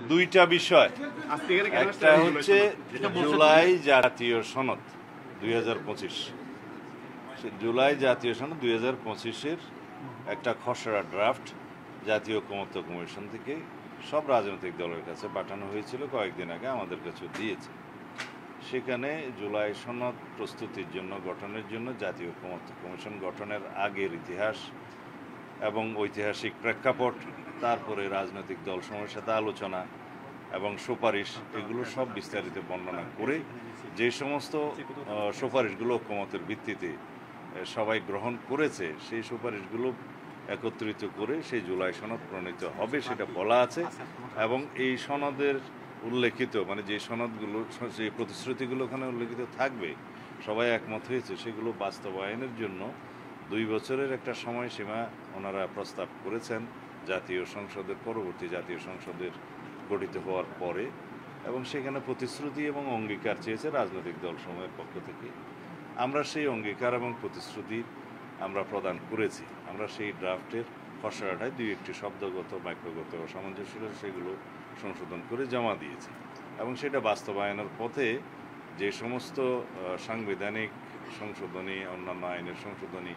দুইটা বিষয়, একটা হচ্ছে জুলাই জাতীয় সনদ 2025, জুলাই জাতীয় সনদ 2025-এর একটা খসড়া ড্রাফট জাতীয় ঐকমত্য কমিশন থেকে সব রাজনৈতিক দলের কাছে পাঠানো হয়েছিল, কয়েকদিন আগে আমাদের কাছে দিয়েছে। সেখানে জুলাই সনদ প্রস্তুতির জন্য, গঠনের জন্য জাতীয় ঐকমত্য কমিশন গঠনের আগের ইতিহাস এবং ঐতিহাসিক প্রেক্ষাপট, তারপরে রাজনৈতিক দলসমূহের সাথে আলোচনা এবং সুপারিশ, এগুলো সব বিস্তারিত বর্ণনা করে যে সমস্ত সুপারিশগুলো ঐকমত্যের ভিত্তিতে সবাই গ্রহণ করেছে, সেই সুপারিশগুলো একত্রিত করে সেই জুলাই সনদ প্রণীত হবে সেটা বলা আছে। এবং এই সনদের উল্লেখিত, মানে যে সনদগুলো, যে প্রতিশ্রুতিগুলো ওখানে উল্লেখিত থাকবে, সবাই একমত হয়েছে, সেগুলো বাস্তবায়নের জন্য 2 বছরের একটা সময়সীমা ওনারা প্রস্তাব করেছেন জাতীয় সংসদের, পরবর্তী জাতীয় সংসদের গঠিত হওয়ার পরে। এবং সেখানে প্রতিশ্রুতি এবং অঙ্গীকার চেয়েছে রাজনৈতিক দলসমূহের পক্ষ থেকে। আমরা সেই অঙ্গীকার এবং প্রতিশ্রুতি আমরা প্রদান করেছি। আমরা সেই ড্রাফটের খসড়াটায় 2-1টি শব্দগত, বাক্যগত অসামঞ্জস্য সেগুলো সংশোধন করে জমা দিয়েছি। এবং সেটা বাস্তবায়নের পথে যে সমস্ত সাংবিধানিক সংশোধনী, অন্যান্য আইনের সংশোধনী,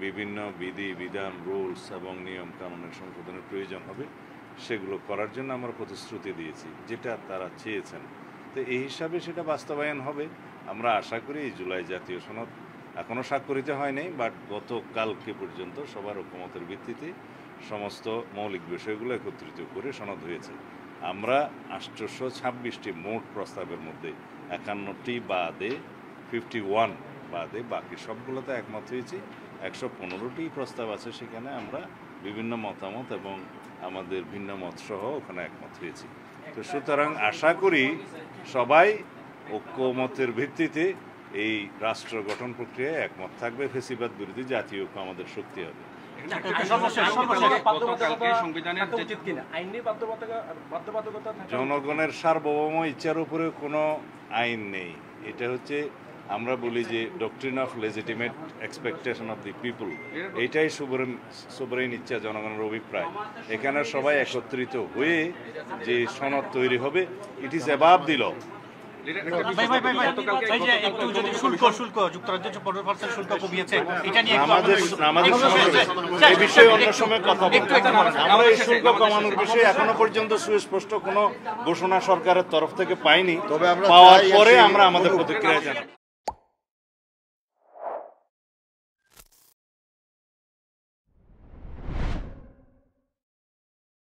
বিভিন্ন বিধি বিধান, রুলস এবং নিয়ম কানুনের সংশোধনের প্রয়োজন হবে, সেগুলো করার জন্য আমরা প্রতিশ্রুতি দিয়েছি, যেটা তারা চেয়েছেন। তো এই হিসাবে সেটা বাস্তবায়ন হবে। আমরা আশা করি এই জুলাই জাতীয় সনদ এখনও স্বাক্ষরিত হয়নি, বাট গতকালকে পর্যন্ত সবার ঐকমত্যের ভিত্তিতে সমস্ত মৌলিক বিষয়গুলো একত্রিত করে সনদ হয়েছে। আমরা 826টি মোট প্রস্তাবের মধ্যে 51টি বাদে, 51 বাদে বাকি সবগুলোতে একমত হয়েছি। 115টি প্রস্তাব আছে, সেখানে আমরা বিভিন্ন মতামত এবং আমাদের ভিন্ন মত সহ ওখানে একমত হয়েছি। তো সুতরাং আশা করি সবাই ঐকমত্যের ভিত্তিতে এই রাষ্ট্র গঠন প্রক্রিয়ায় একমত থাকবে। ফেসিবাদ বিরোধী জাতীয় ঐক্য আমাদের শক্তি হবে। জনগণের সার্বভৌম ইচ্ছার উপরে কোনো আইন নেই। এটা হচ্ছে, আমরা বলি যে doctrine of legitimate expectation of the people, এইটাই সোভারেন ইচ্ছা, জনগণের অভিপ্রায়। এখানে সবাই একত্রিত হয়ে যে সনদ তৈরি হবে, ইট ইজ অ্যাবাভ দি ল। আমরা এই শুল্ক কমানোর বিষয়ে এখনো পর্যন্ত সুস্পষ্ট কোনো ঘোষণা সরকারের তরফ থেকে পাইনি। পাওয়ার পরে আমরা আমাদের প্রতিক্রিয়া জানাবো।